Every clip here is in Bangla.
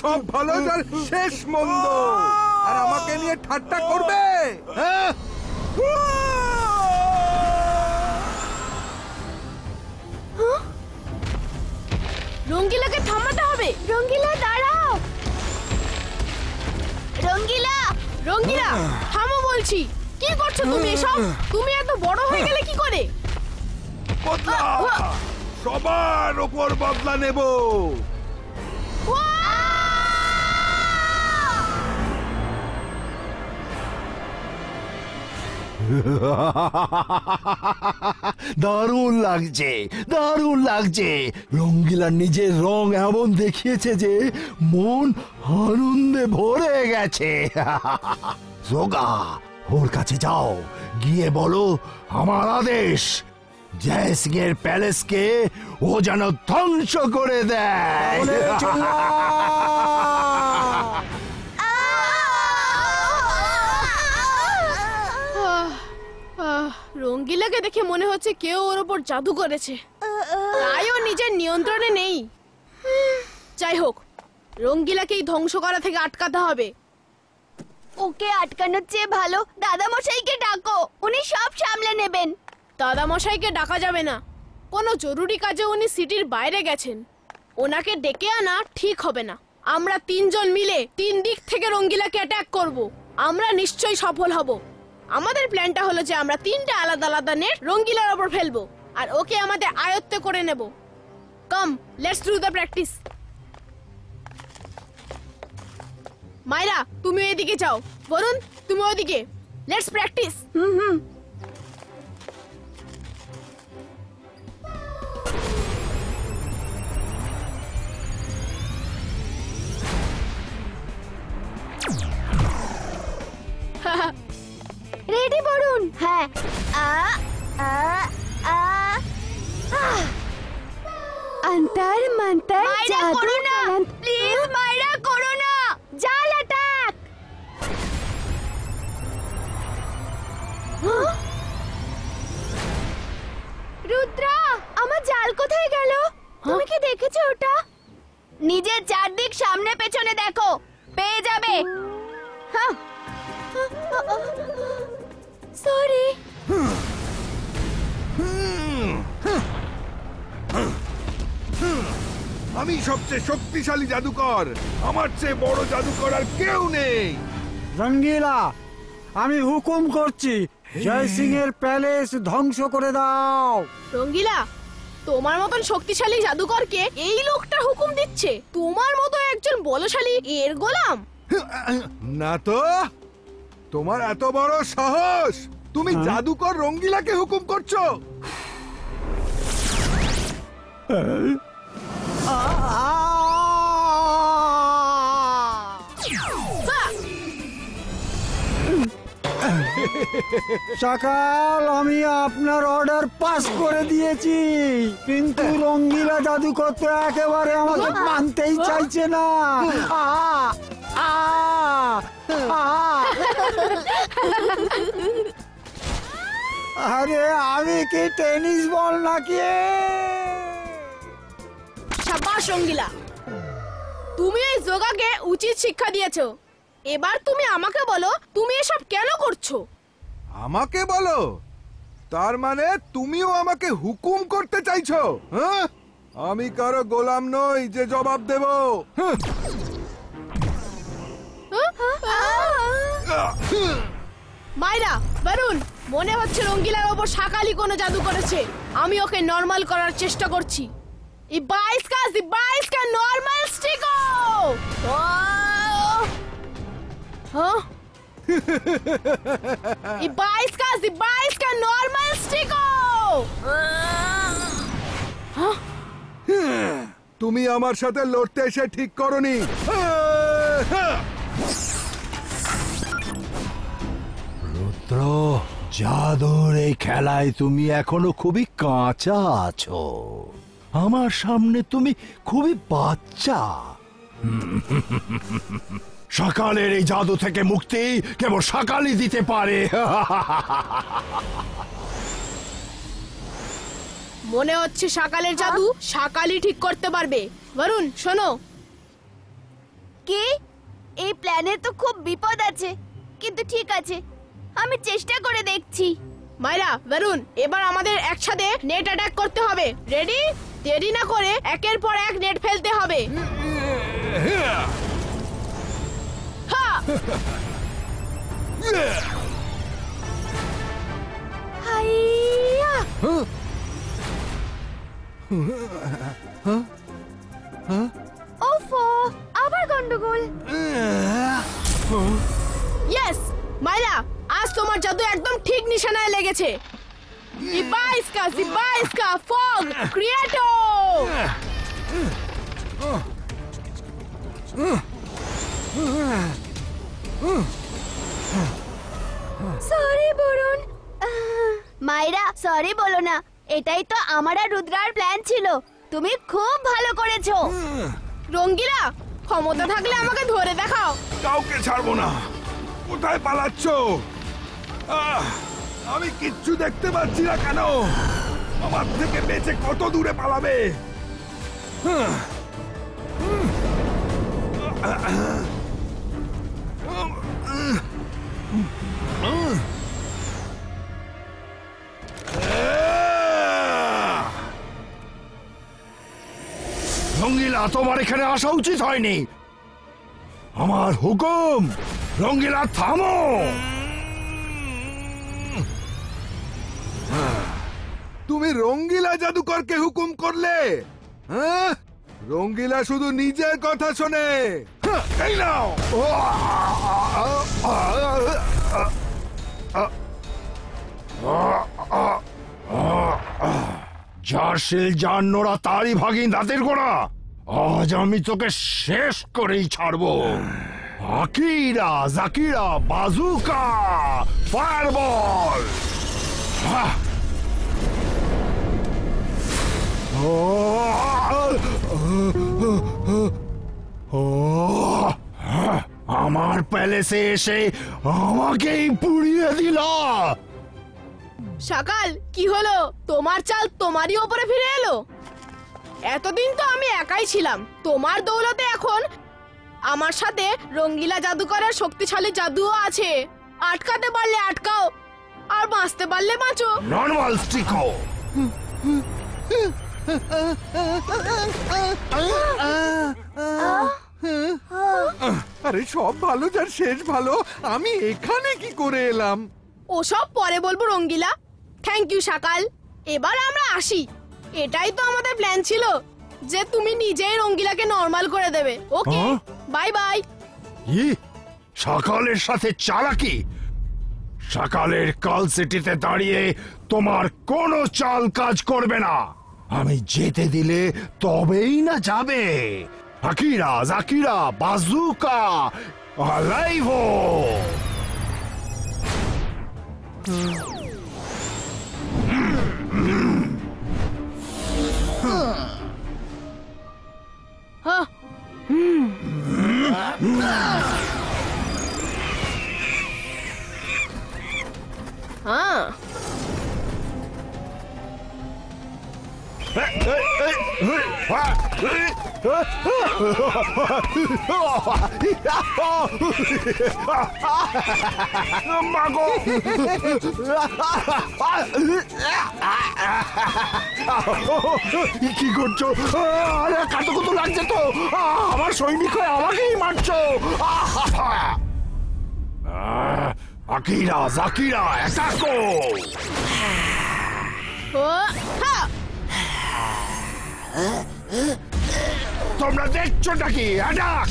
সব ভালো যার শেষ মন্দ, আর আমাকে নিয়ে ঠাট্টা করবে? হ্যাঁ, রঙ্গিলাকে থামাতে হবে। রঙ্গিলা দাঁড়াও, রঙ্গিলা, রঙ্গিলা থামো বলছি। কি করছো তুমি এসব? তুমি এত বড় হয়ে গেলে কি করে? বদলা, সবার ওপর বদলা নেব। দারুণ লাগছে, দারুণ লাগছে। রঙ্গিলার নিজের রং এমন দেখিয়েছে যে মন আনন্দে ভরে গেছে। যোগা, ওর কাছে যাও, গিয়ে বলো আমার আদেশ, জয় সিং এর প্যালেসকে ও যেন ধ্বংস করে দেয়। রঙ্গিলাকে দেখে মনে হচ্ছে কেউ ওর উপর জাদু করেছে, তাই ও নিজের নিয়ন্ত্রণে নেই। যাই হোক, রঙ্গিলাকেই ধ্বংস করা থেকে আটকাতে হবে। ওকে আটকানোর চেয়ে ভালো দাদামশাইকে ডাকো, উনি সব সামলে নেবেন। দাদামশাইকে ডাকা যাবে না, কোনো জরুরি কাজে উনি সিটির বাইরে গেছেন। ওনাকে ডেকে আনা ঠিক হবে না। আমরা তিনজন মিলে তিন দিক থেকে রঙ্গিলাকে অ্যাটাক করব। আমরা নিশ্চয়ই সফল হব। আমাদের প্ল্যানটা হলো যে আমরা তিনটা আলাদা আলাদা নেট রঙ্গিলার ওপর ফেলবো আর ওকে আমাদের আয়ত্তে করে নেব। কাম, লেটস ডু দ্য প্র্যাকটিস। মাইরা, তুমি এদিকে যাও, বরুণ তুমি ওদিকে। Let's practice. রেডি বরুণ? হ্যাঁ। অন্তর মন্তর জাদু করো না, প্লিজ মাইরা করো না। জাল অ্যাটাক। রুদ্রা, আমার জাল কোথায় গেল? তুমি কি দেখেছো ওটা? নিজের চারদিক সামনে পেছনে দেখো, পেয়ে যাবে। হ্যাঁ, সরি। আমি সবচেয়ে শক্তিশালী জাদুকর, আমার চেয়ে বড় জাদুকর আর কেউ নেই। রঙ্গিলা, আমি হুকুম করছি, জয় সিং এর প্যালেস ধ্বংস করে দাও। রঙ্গিলা, তোমার মতন শক্তিশালী জাদুকরকে এই লোকটা হুকুম দিচ্ছে? তোমার মতো একজন বলশালী এর গোলাম? না তো, তোমার এত বড় সাহস, তুমি জাদুকর রঙ্গিলাকে হুকুম করছো? সকাল, আমি আপনার অর্ডার পাস করে দিয়েছি, কিন্তু রঙ্গিলা জাদুকর তো একেবারে আমাকে মানতেই চাইছে না। আরে আমি কি টেনিস বল নাকি? শাবাশ রঙ্গিলা, তুমি এই যোগাকে উচিত শিক্ষা দিয়েছো। এবার তুমি আমাকে বলো, তুমি এসব কেন করছো? আমাকে বলো? তার মানে তুমিও আমাকে হুকুম করতে চাইছো? হ্যাঁ, আমি কারো গোলাম নই যে জবাব দেব। মাইরা, বরুণ, মনে হচ্ছে রঙ্গিলার ওপর শাকালি কোনো জাদু করেছে। আমি ওকে নরমাল করার চেষ্টা করছি। ইবাইসকা নরমাল স্টিকো। হ্যাঁ, ইবাইসকা নরমাল স্টিকো। তুমি আমার সাথে লড়তে এসে ঠিক করনি। রুদ্র, জাদুর এই খেলায় তুমি এখনো খুবই কাঁচা আছো। আমার সামনে তুমি খুবই বাচ্চা। সকালের এই জাদু থেকে মুক্তি কেবল সকালই দিতে পারে। মনে হচ্ছে সকালের জাদু সকালই ঠিক করতে পারবে। বরুণ শোনো, কি? এই প্ল্যানে তো খুব বিপদ আছে, কিন্তু ঠিক আছে, আমি চেষ্টা করে দেখছি। মাইরা, বরুণ, এবার আমাদের একসাথে নেট অ্যাটাক করতে হবে। রেডি? দেরি না করে একের পর এক নেট ফেলতে হবে। হ্যাঁ। হাইয়া! ওফো, আবার গন্ডগোল। ইয়েস মাইরা, আজ তোমার জাদু একদম ঠিক নিশানায় লেগেছে। জিবাইস্কা ফগ ক্রিয়েটো। সরি বরুণ। মাইরা, সরি বলো না, এটাই তো আমার আর রুদ্রার প্ল্যান ছিল। তুমি খুব ভালো করেছো। রঙ্গিলা, ক্ষমতা থাকলে আমাকে ধরে দেখাও। কাউকে ছাড়বো না। কোথায় পালাচ্ছ? আমি কিচ্ছু দেখতে পাচ্ছি না কেন? আমার থেকে বেঁচে কত দূরে পালাবে? রঙ্গিলা, তোমার এখানে আসা উচিত হয়নি। আমার হুকুম, রঙ্গিলা থামো। তুমি রঙ্গিলা জাদুকরকে হুকুম করলে? হ্যাঁ, রঙ্গিলা শুধু নিজের কথা শোনে। এই নাও। যার শিল যার নোড়া তারই ভাগিন দাঁতের গোড়া। আজ আমি তোকে শেষ করেই ছাড়বো। Akira, জাকিরা, বাজুকা, fireball. আমার প্যালেসে এসে আমাকেই পুড়িয়ে দিলা। সকাল, কি হলো? তোমার চাল তোমারই ওপরে ফিরে এলো। এতদিন তো আমি একাই ছিলাম। তোমার দৌলতে এখন আমার সাথে রঙ্গিলা জাদুকরের শক্তিশালী জাদুও আছে। আটকাতে পারলে আটকাও, আর বাঁচতে পারলে বাঁচো। নর্মাল স্টিকো। আরে সব ভালো যার শেষ ভালো। আমি এখানে কি করে এলাম? ওসব পরে বলবো রঙ্গিলা। থ্যাংক ইউ সকাল। এবার আমরা আসি। এটাই তো আমাদের প্ল্যান ছিল, যে তুমি নিজেই রঙ্গিলাকে নরমাল করে দেবে। ওকে, হ্যাঁ? Bye bye. সকালের সাথে চালাকি? সকালের কাল সিটিতে দাঁড়িয়ে তোমার কোনো চাল কাজ করবে না। আমি যেতে দিলে তবেই না যাবে। আকিরা, জাকিরা, বাজুকা, আলাইভো। হ্যাঁ। হ্যাঁ। মাগো, কি করছো? আরে কাতকুতো লাগছে তো। আমার সৈনিক হয়ে আমাকেই মারছো। আকিরা, জাকিরা, অ্যাটাকো। ও, হ্যাঁ। তোমরা দেখছোটা কি? অ্যাটাক!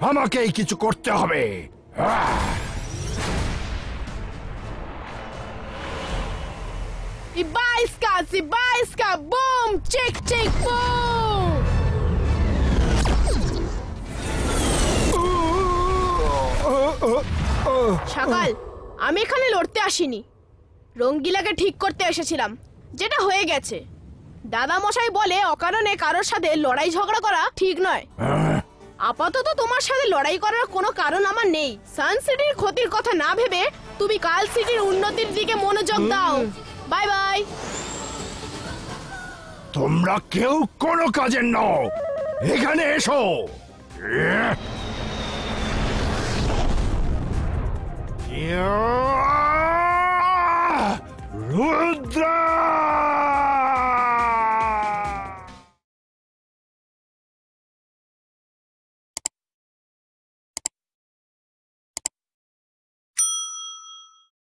আমাকেই কিছু করতে হবে। Ibaiska, boom, check, boom. সকাল, আমি এখানে লড়তে আসিনি, রঙ্গিলাকে ঠিক করতে এসেছিলাম, যেটা হয়ে গেছে। দাদা মশাই বলে অকারণে কারোর সাথে লড়াই ঝগড়া করা ঠিক নয়। আপাতত তোমার সাথে লড়াই করার কোনো কারণ আমার নেই। সান সিটির ক্ষতির কথা না ভেবে তুমি কাল সিটির উন্নতির দিকে মনোযোগ দাও। Bye bye. তোমরা কেউ কোনো কাজের নও, এখানে এসো। রুদ্রা!